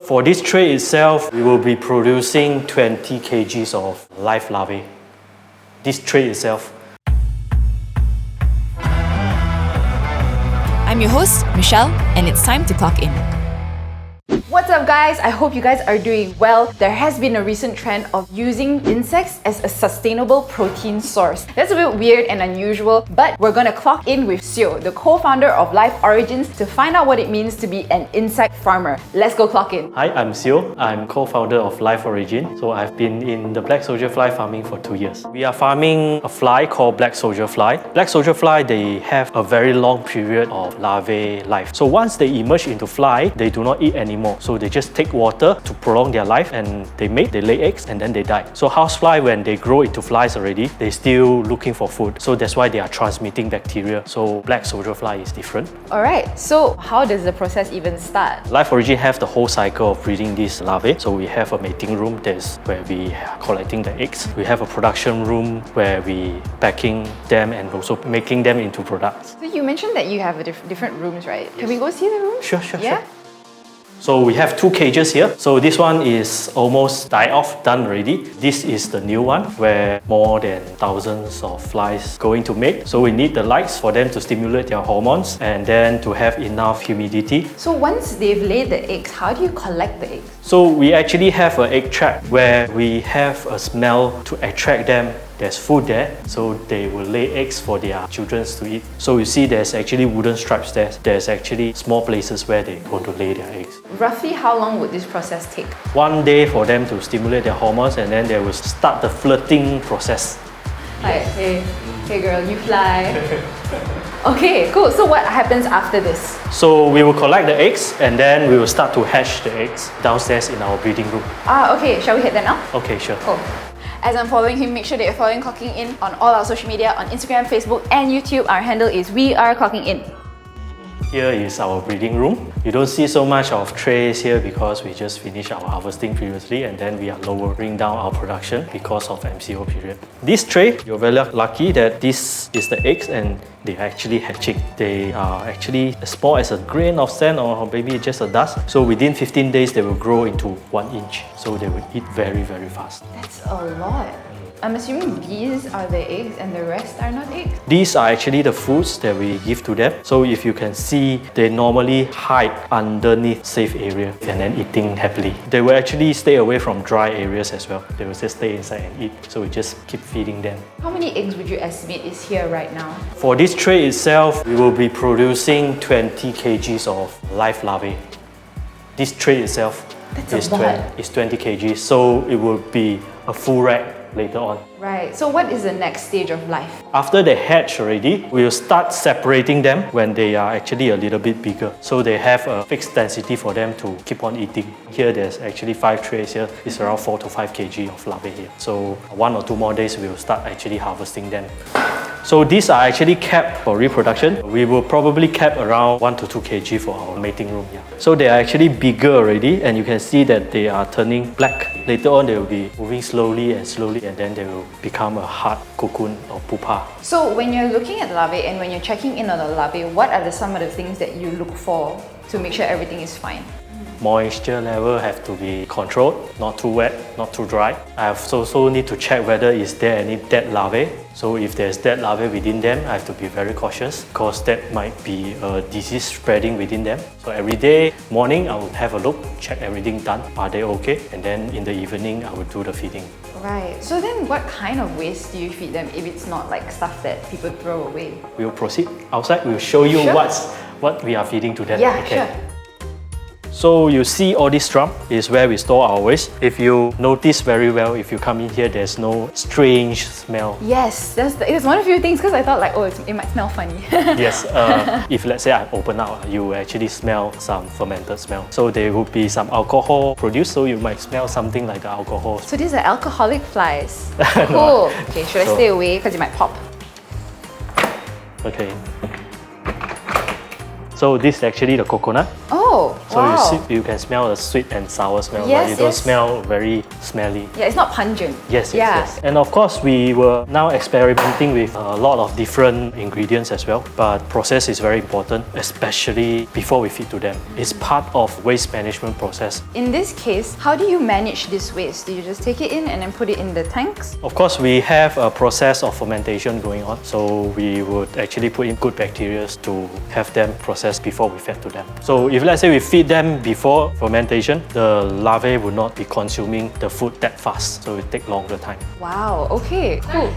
For this tray itself, we will be producing 20 kgs of live larvae. This tray itself. I'm your host, Mie Chelle, and it's time to clock in. What's up guys? I hope you guys are doing well. There has been a recent trend of using insects as a sustainable protein source. That's a bit weird and unusual, but we're gonna clock in with Sio, the co-founder of Life Origins, to find out what it means to be an insect farmer. Let's go clock in. Hi, I'm Sio. I'm co-founder of Life Origin. So I've been in the black soldier fly farming for 2 years. We are farming a fly called black soldier fly. Black soldier fly, they have a very long period of larvae life. So once they emerge into fly, they do not eat anymore. So they just take water to prolong their life, and they lay eggs, and then they die. So housefly, when they grow into flies already, they're still looking for food. So that's why they are transmitting bacteria. So black soldier fly is different. Alright, so how does the process even start? Life Origin have the whole cycle of breeding these larvae. So we have a mating room, that's where we are collecting the eggs. We have a production room where we packing them and also making them into products. So you mentioned that you have different rooms, right? Yes. Can we go see the room? Sure. Yeah? So we have 2 cages here. So this one is almost die off, done already. This is the new one where more than thousands of flies going to mate. So we need the lights for them to stimulate their hormones and then to have enough humidity. So once they've laid the eggs, how do you collect the eggs? So we actually have an egg trap where we have a smell to attract them. There's food there, so they will lay eggs for their children to eat. So you see there's actually wooden stripes there. There's actually small places where they go to lay their eggs. Roughly how long would this process take? 1 day for them to stimulate their hormones, and then they will start the flirting process. Like, hey girl, you fly. Okay, cool. So what happens after this? So we will collect the eggs, and then we will start to hatch the eggs downstairs in our breeding room. Okay. Shall we head there now? Okay, sure. Cool. As I'm following him, make sure that you're following Clocking In on all our social media, on Instagram, Facebook, and YouTube. Our handle is We Are Clocking In. Here is our breeding room. You don't see so much of trays here because we just finished our harvesting previously, and then we are lowering down our production because of MCO period. This tray, you're very lucky that this is the eggs and they're actually hatching. They are actually as small as a grain of sand or maybe just a dust. So within 15 days, they will grow into 1 inch. So they will eat very, very fast. That's a lot. I'm assuming these are the eggs and the rest are not eggs? These are actually the foods that we give to them. So if you can see, they normally hide underneath safe area and then eating happily. They will actually stay away from dry areas as well. They will just stay inside and eat. So we just keep feeding them. How many eggs would you estimate is here right now? For this tray itself, we will be producing 20 kgs of live larvae. This tray itself is 20 kgs. So it will be a full rack later on. Right, so what is the next stage of life? After they hatch already, we'll start separating them when they are actually a little bit bigger. So they have a fixed density for them to keep on eating. Here there's actually 5 trays here. It's around 4 to 5 kg of larvae here. So 1 or 2 more days we'll start actually harvesting them. So these are actually kept for reproduction. We will probably cap around 1 to 2 kg for our mating room here. So they are actually bigger already, and you can see that they are turning black. Later on they will be moving slowly, and then they will become a hard cocoon or pupa. So when you're looking at larvae and when you're checking in on the larvae, what are some of the things that you look for to make sure everything is fine? Moisture level have to be controlled, not too wet, not too dry. I also need to check whether is there any dead larvae. So if there's dead larvae within them, I have to be very cautious because that might be a disease spreading within them. So every day, morning, I will have a look, check everything done. Are they okay? And then in the evening, I will do the feeding. Right. So then what kind of waste do you feed them if it's not like stuff that people throw away? We'll proceed outside. We'll show you what we are feeding to them. Yeah, okay. Sure. So you see all this drum is where we store our waste. If you notice very well, if you come in here, there's no strange smell. Yes, it's one of the few things because I thought like, it might smell funny. Yes, if let's say I open up, you actually smell some fermented smell. So there will be some alcohol produced, so you might smell something like the alcohol. So these are alcoholic flies. Cool. Okay, should I stay away because it might pop? Okay. So this is actually the coconut. Oh, Oh, So wow. you can smell the sweet and sour smell, Yes, but you don't yes. smell very smelly. Yeah, it's not pungent. Yes, yes, Yeah. yes. And of course, we were now experimenting with a lot of different ingredients as well. But process is very important, especially before we feed to them. It's part of waste management process. In this case, how do you manage this waste? Do you just take it in and then put it in the tanks? Of course, we have a process of fermentation going on. So we would actually put in good bacteria to have them processed before we fed to them. So if let's say we feed them before fermentation, the larvae will not be consuming the food that fast. So it will take longer time. Wow, okay, cool.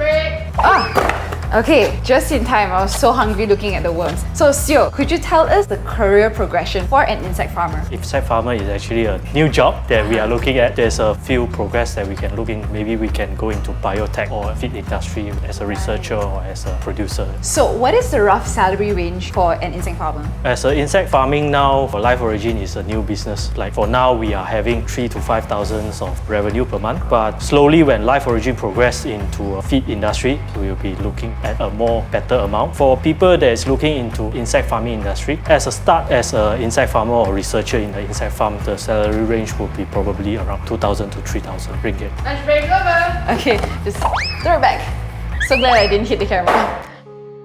Okay, just in time. I was so hungry looking at the worms. So Sio, could you tell us the career progression for an insect farmer? Insect farmer is actually a new job that we are looking at. There's a few progress that we can look in. Maybe we can go into biotech or feed industry as a researcher or as a producer. So what is the rough salary range for an insect farmer? As an insect farming now, for Life Origin is a new business. Like for now, we are having 3 to 5,000 of revenue per month. But slowly when Life Origin progress into a feed industry, we will be looking at a more better amount. For people that is looking into insect farming industry, as a start as an insect farmer or researcher in the insect farm, the salary range will be probably around 2,000 to 3,000 ringgit. Okay, just throw it back. So glad I didn't hit the camera.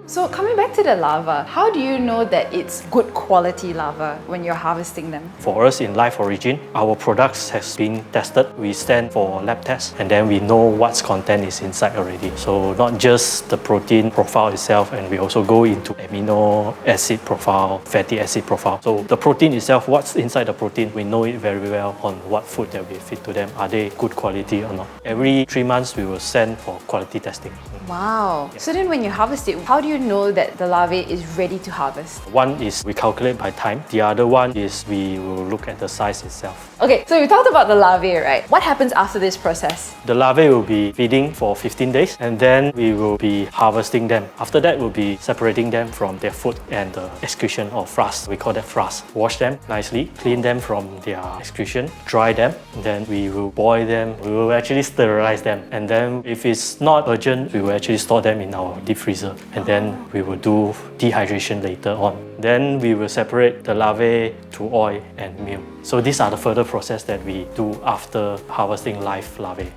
So coming back to the larva, how do you know that it's good quality larva when you're harvesting them? For us in Life Origin, our products has been tested. We stand for lab tests and then we know what's content is inside already. So not just the protein profile itself, and we also go into amino acid profile, fatty acid profile. So the protein itself, what's inside the protein, we know it very well on what food that we feed to them. Are they good quality or not? Every 3 months we will send for quality testing. Wow. So then when you harvest it, how do you know that the larvae is ready to harvest? One is we calculate by time. The other one is we will look at the size itself. Okay, so we talked about the larvae, right? What happens after this process? The larvae will be feeding for 15 days and then we will be harvesting them. After that, we'll be separating them from their food and the excretion or frass. We call that frass. Wash them nicely, clean them from their excretion, dry them, then we will boil them. We will actually sterilize them. And then if it's not urgent, we will actually store them in our deep freezer. And then we will do dehydration later on. Then we will separate the larvae to oil and meal. So these are the further process that we do after harvesting live larvae.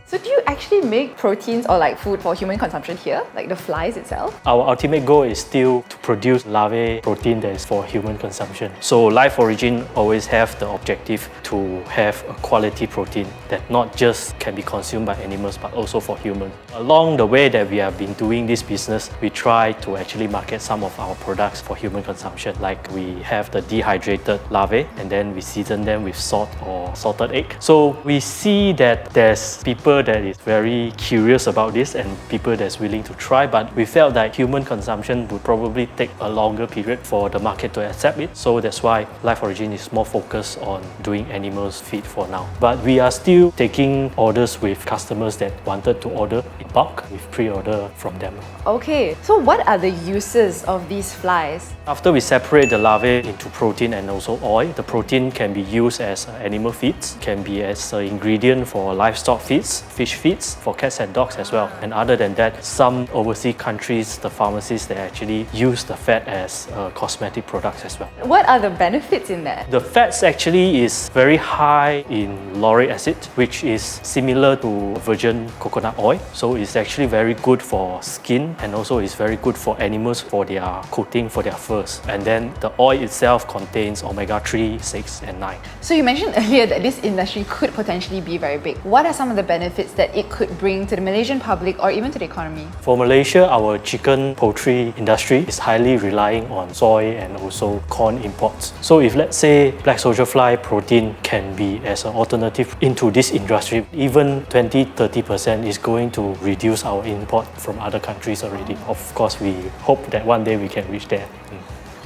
So do you actually make proteins or like food for human consumption here? Like the flies itself? Our ultimate goal is still to produce larvae protein that is for human consumption. So Life Origin always have the objective to have a quality protein that not just can be consumed by animals but also for humans. Along the way that we have been doing this business, we try to actually market some of our products for human consumption. Like we have the dehydrated larvae and then we season them with salt or salted egg. So we see that there's people that is very curious about this and people that's willing to try, but we felt that human consumption would probably take a longer period for the market to accept it. So that's why Life Origin is more focused on doing animals feed for now. But we are still taking orders with customers that wanted to order in bulk with pre-order from them. Okay, so what are the uses of these flies? After we separate the larvae into protein and also oil, the protein can be used as animal feeds, can be as an ingredient for livestock feeds, fish feeds, for cats and dogs as well. And other than that, some overseas countries, the pharmacies, they actually use the fat as cosmetic products as well. What are the benefits in that? The fats actually is very high in lauric acid, which is similar to virgin coconut oil. So it's actually very good for skin and also it's very good for animals for their coating, for their furs. And then the oil itself contains omega-3, 6 and 9. So you mentioned earlier that this industry could potentially be very big. What are some of the benefits that it could bring to the Malaysian public or even to the economy? For Malaysia, our chicken poultry industry is highly relying on soy and also corn imports. So if let's say black soldier fly protein can be as an alternative into this industry, even 20-30% is going to reduce our import from other countries already. Of course, we hope that one day we can reach there.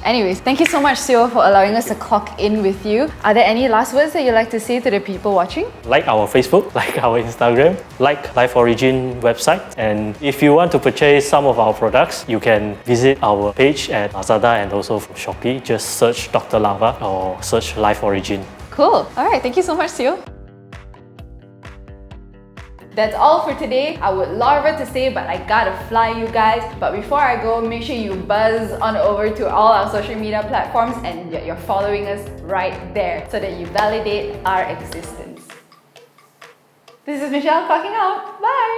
Anyways, thank you so much, Sio, for allowing us to clock in with you. Are there any last words that you'd like to say to the people watching? Like our Facebook, like our Instagram, like Life Origin website. And if you want to purchase some of our products, you can visit our page at Lazada and also from Shopee. Just search Dr. Lava or search Life Origin. Cool. Alright, thank you so much, Sio. That's all for today. I would love to say, but I gotta fly, you guys. But before I go, make sure you buzz on over to all our social media platforms and you're following us right there so that you validate our existence. This is Mie Chelle clocking out. Bye!